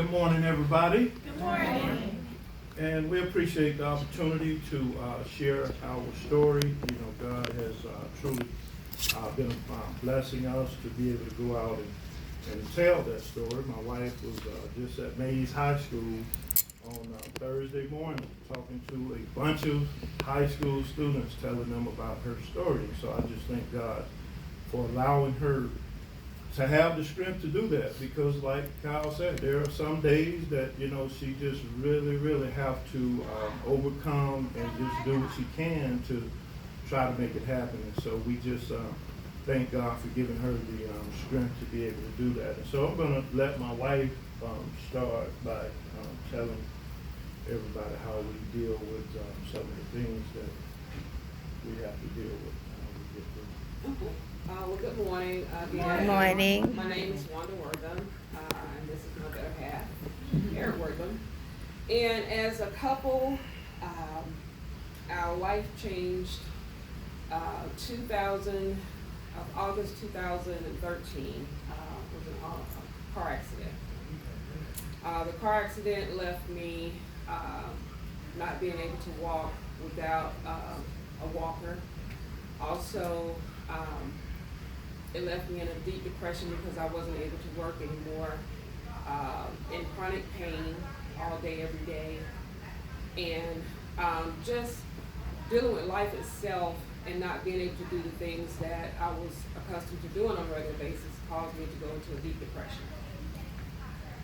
Good morning, everybody. Good morning. And we appreciate the opportunity to share our story. You know, God has truly been blessing us to be able to go out and tell that story. My wife was just at Mays High School on Thursday morning talking to a bunch of high school students, telling them about her story. So I just thank God for allowing her to have the strength to do that, because like Kyle said, there are some days that, you know, she just really have to overcome and just do what she can to try to make it happen. And so we just thank God for giving her the strength to be able to do that. And so I'm going to let my wife start by telling everybody how we deal with some of the things that we have to deal with when we get through. Well, good morning. Good morning. My name is Wanda Wortham, and this is my better half, Eric Wortham. And as a couple, our life changed August 2013 was a car accident. The car accident left me not being able to walk without a walker. Also, it left me in a deep depression because I wasn't able to work anymore, in chronic pain all day, every day, and just dealing with life itself and not being able to do the things that I was accustomed to doing on a regular basis caused me to go into a deep depression.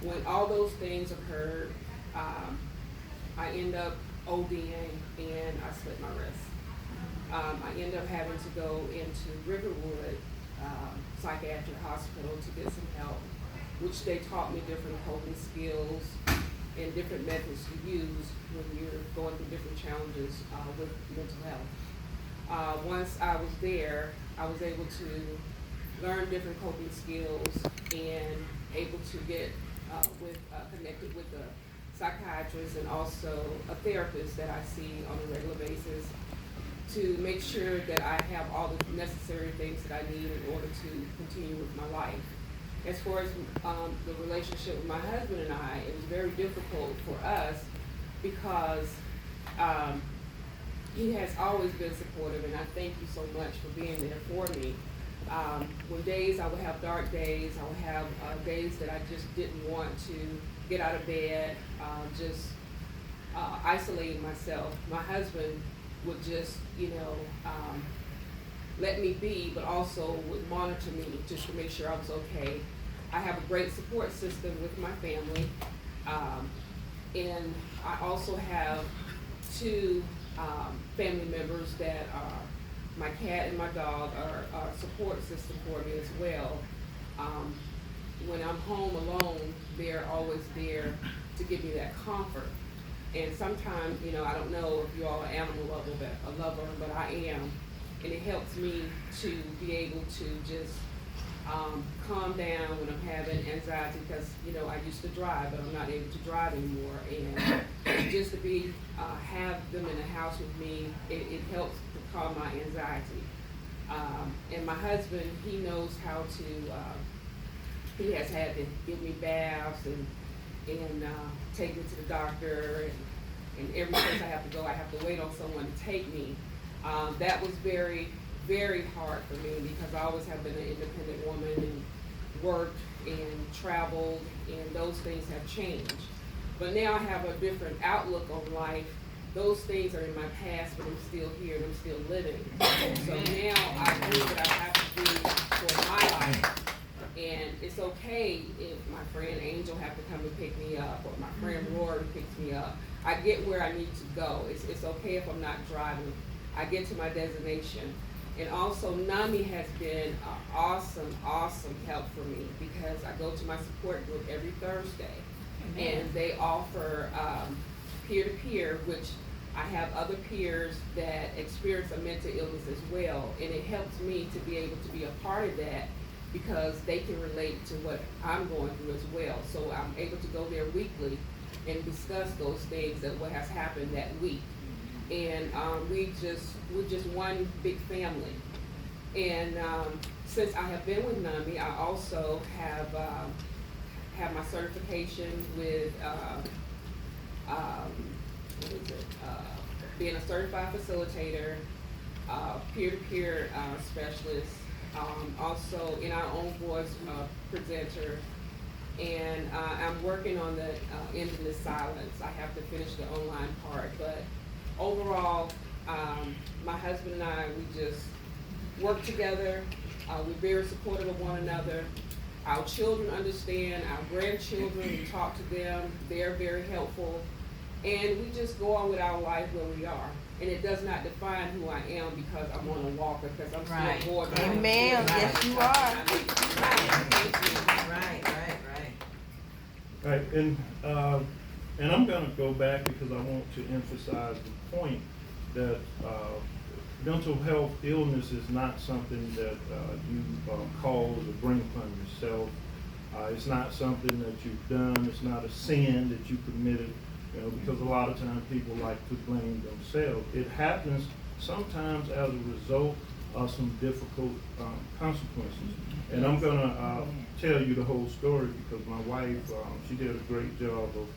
When all those things occurred, I ended up ODing and I slit my wrist. I ended up having to go into Riverwood Psychiatric Hospital to get some help, which they taught me different coping skills and different methods to use when you're going through different challenges with mental health. Once I was there, I was able to learn different coping skills and able to get connected with a psychiatrist and also a therapist that I see on a regular basis, to make sure that I have all the necessary things that I need in order to continue with my life. As far as the relationship with my husband and I, it was very difficult for us because he has always been supportive, and I thank you so much for being there for me. When days I would have dark days, I would have days that I just didn't want to get out of bed, just isolating myself. My husband would just, let me be, but also would monitor me just to make sure I was okay. I have a great support system with my family, and I also have two family members that are, my cat and my dog are a support system for me as well. When I'm home alone, they're always there to give me that comfort. And sometimes, I don't know if you all are animal lover, but I am. And it helps me to be able to just calm down when I'm having anxiety, because, I used to drive, but I'm not able to drive anymore. And just to have them in the house with me, it helps to calm my anxiety. And my husband, he knows how to, he has had to give me baths and take me to the doctor, and every place I have to go, I have to wait on someone to take me. That was very, very hard for me because I always have been an independent woman and worked and traveled, and those things have changed. But now I have a different outlook on life. Those things are in my past, but I'm still here and I'm still living. So now I do what I have to do for my life. And it's okay if my friend Angel have to come and pick me up, or my friend Rory picks me up. I get where I need to go. It's okay if I'm not driving. I get to my destination. And also, NAMI has been an awesome help for me, because I go to my support group every Thursday. And they offer peer-to-peer, which I have other peers that experience a mental illness as well. And it helps me to be able to be a part of that, because they can relate to what I'm going through as well. So I'm able to go there weekly and discuss those things and what has happened that week. And we're just one big family. And since I have been with NAMI, I also have have my certification with, what is it? Being a certified facilitator, peer-to-peer specialist, also in our own voice presenter. And I'm working on the ending the silence. I have to finish the online part, but overall, my husband and I, we just work together. We're very supportive of one another. Our children understand, our grandchildren, we talk to them, they're very helpful. And we just go on with our life where we are. And it does not define who I am because I'm on a walker, because I'm Right. still bored. Amen. Yes, you are. Right, and I'm gonna go back because I want to emphasize the point that, mental health illness is not something that, you, cause or bring upon yourself. It's not something that you've done, it's not a sin that you committed, you know, because a lot of times people like to blame themselves. It happens sometimes as a result of some difficult, consequences. And I'm gonna, tell you the whole story because my wife, she did a great job of,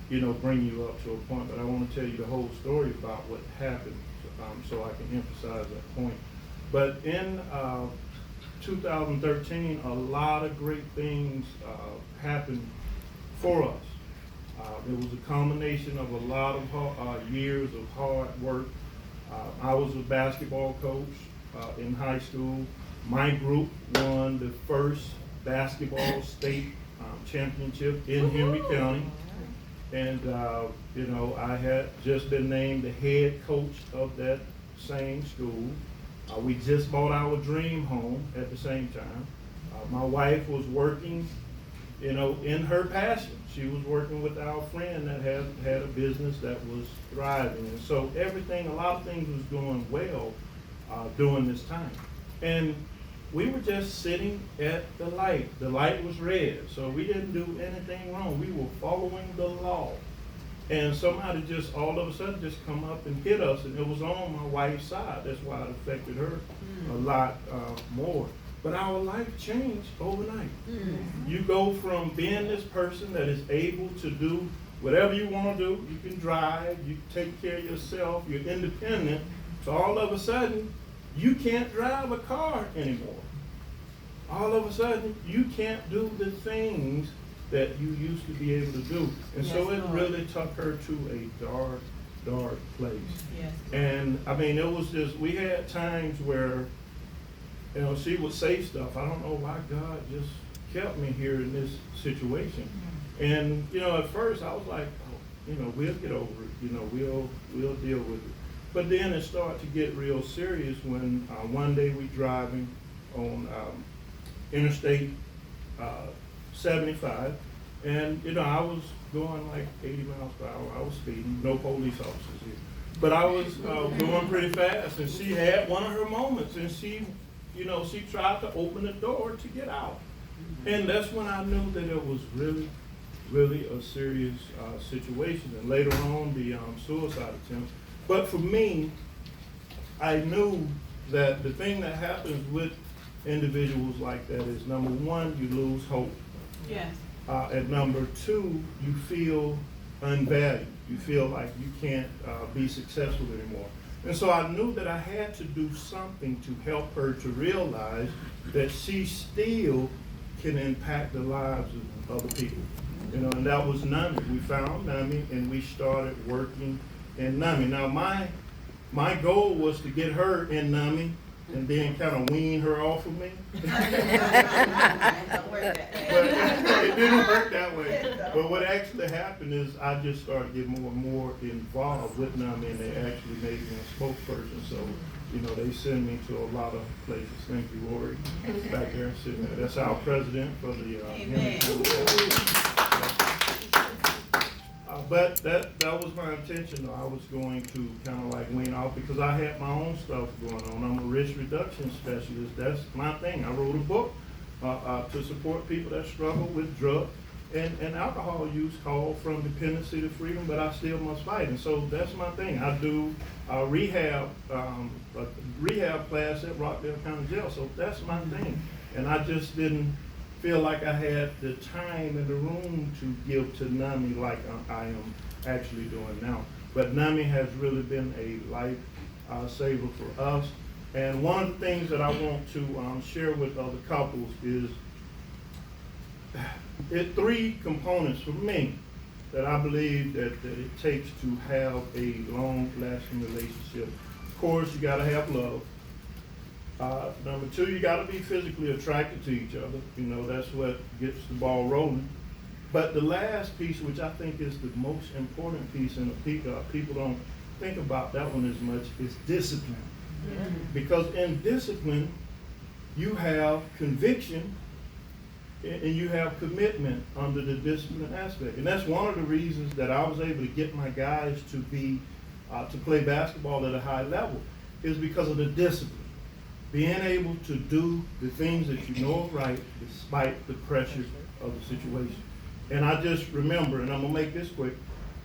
you know, bringing you up to a point, but I wanna tell you the whole story about what happened, so I can emphasize that point. But in, 2013, a lot of great things, happened for us. It was a combination of a lot of years of hard work. I was a basketball coach in high school. My group won the first basketball state championship in Henry County. And, you know, I had just been named the head coach of that same school. We just bought our dream home at the same time. My wife was working, you know, in her passion. She was working with our friend that had a business that was thriving. And so everything, a lot of things was going well during this time. And we were just sitting at the light. The light was red, so we didn't do anything wrong. We were following the law. And somebody just all of a sudden just come up and hit us, and it was on my wife's side. That's why it affected her a lot more. But our life changed overnight. You go from being this person that is able to do whatever you want to do. You can drive, you take care of yourself, you're independent. So all of a sudden, you can't drive a car anymore. All of a sudden, you can't do the things that you used to be able to do. And so it really took her to a dark, dark place. Yes. And I mean, it was just, we had times where, you know, she would say stuff. I don't know why God just kept me here in this situation. And, you know, at first I was like, oh, you know, we'll get over it. You know, we'll deal with it. But then it started to get real serious when one day we driving on Interstate 75, and you know I was going like 80 miles per hour. I was speeding, no police officers here, but I was going pretty fast, and she had one of her moments, and she, you know, she tried to open the door to get out, and that's when I knew that it was really, really a serious situation. And later on, the suicide attempt. But for me, I knew that the thing that happens with individuals like that is, number one, you lose hope. Yes. And number two, you feel unvalued. You feel like you can't be successful anymore. And so I knew that I had to do something to help her to realize that she still can impact the lives of other people. You know, and that was NAMI. We found NAMI and we started working in NAMI. Now my goal was to get her in NAMI and then kind of wean her off of me. But it didn't work that way. But what actually happened is I just started getting more and more involved with NAMI, and they actually made me a spokesperson. So, you know, they send me to a lot of places. Thank you, Lori, back there sitting there. That's our president for the but that was my intention, though. I was going to kind of like wean off because I had my own stuff going on. I'm a risk reduction specialist. That's my thing. I wrote a book to support people that struggle with drug and alcohol use called From Dependency to Freedom, but I still must fight. And so that's my thing. I do rehab class at Rockdale County Jail. So that's my thing. And I just didn't feel like I had the time and the room to give to NAMI like I am actually doing now. But NAMI has really been a life saver for us. And one of the things that I want to share with other couples is three components for me that I believe that it takes to have a long-lasting relationship. Of course, you gotta have love. Number two, you gotta be physically attracted to each other. You know, that's what gets the ball rolling. But the last piece, which I think is the most important piece, and people don't think about that one as much, is discipline. Yeah. Because in discipline, you have conviction and you have commitment under the discipline aspect. And that's one of the reasons that I was able to get my guys to be, to play basketball at a high level, is because of the discipline. Being able to do the things that you know are right despite the pressure of the situation. And I just remember, and I'm gonna make this quick,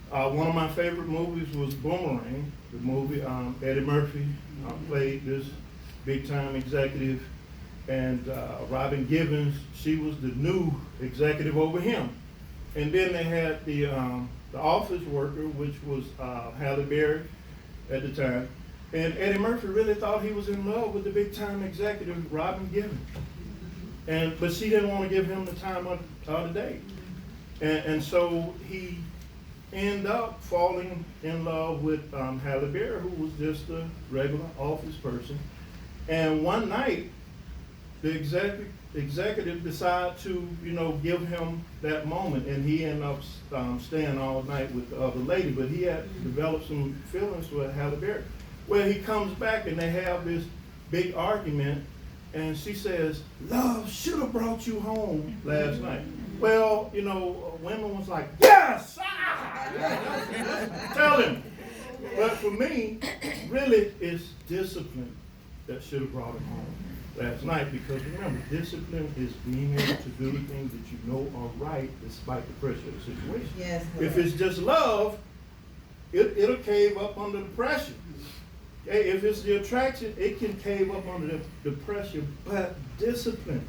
one of my favorite movies was Boomerang, the movie. Eddie Murphy played this big time executive, and Robin Givens, she was the new executive over him. And then they had the office worker, which was Halle Berry at the time. And Eddie Murphy really thought he was in love with the big time executive, Robin Givens. But she didn't want to give him the time of the day. And so he ended up falling in love with Halle Berry, who was just a regular office person. And one night, the executive decided to, give him that moment, and he ended up staying all night with the other lady. But he had developed some feelings for Halle Berry. Well, he comes back and they have this big argument, and she says, "Love should have brought you home last night." Well, women was like, "Yes! Tell him." But for me, really, it's discipline that should have brought him home last night. Because remember, discipline is being able to do the things that you know are right despite the pressure of the situation. Yes, if it's just love, it'll cave up under the pressure. Okay? If it's the attraction, it can cave up under the pressure. But discipline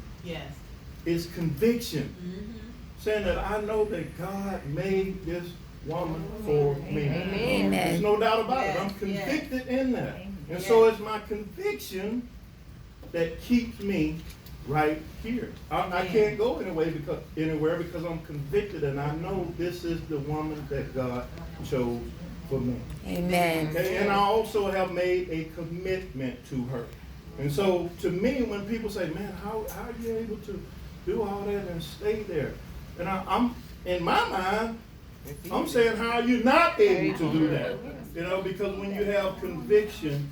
is conviction. Saying that I know that God made this woman for me. Amen. There's no doubt about it. I'm convicted in that. And so it's my conviction that keeps me right here. I can't go anywhere because I'm convicted, and I know this is the woman that God chose for me. Amen. Okay? And I also have made a commitment to her. And so to me, when people say, "Man, how are you able to do all that and stay there?" And I'm in my mind, I'm saying, how are you not able to do that? Because when you have conviction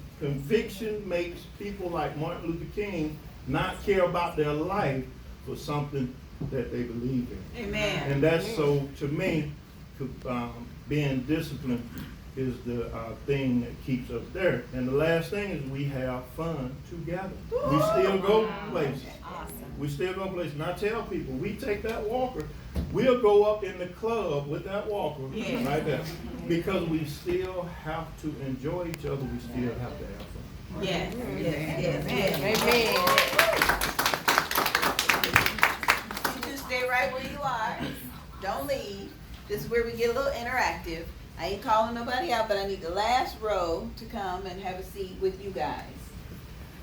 makes people like Martin Luther King not care about their life for something that they believe in. Amen. And that's so, to me, being disciplined is the thing that keeps us there. And the last thing is we have fun together. We still go places. We still go places. And I tell people, we take that walker, we'll go up in the club with that walker right there. Because we still have to enjoy each other. We still have to have fun. Yes. Amen. You just stay right where you are. Don't leave. This is where we get a little interactive. I ain't calling nobody out, but I need the last row to come and have a seat with you guys.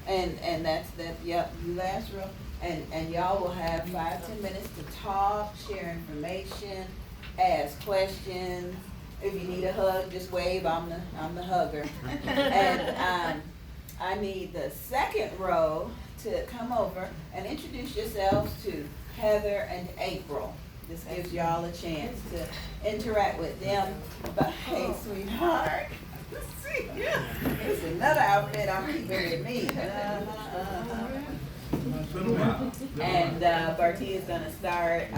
And that's that. Yep, you last row. And y'all will have 5-10 minutes to talk, share information, ask questions. If you need a hug, just wave. I'm the hugger. And I need the second row to come over and introduce yourselves to Heather and April. This gives y'all a chance to interact with them. But hey, sweetheart, let's see. It's another outfit I'm keeping with me. And Bartia is gonna start.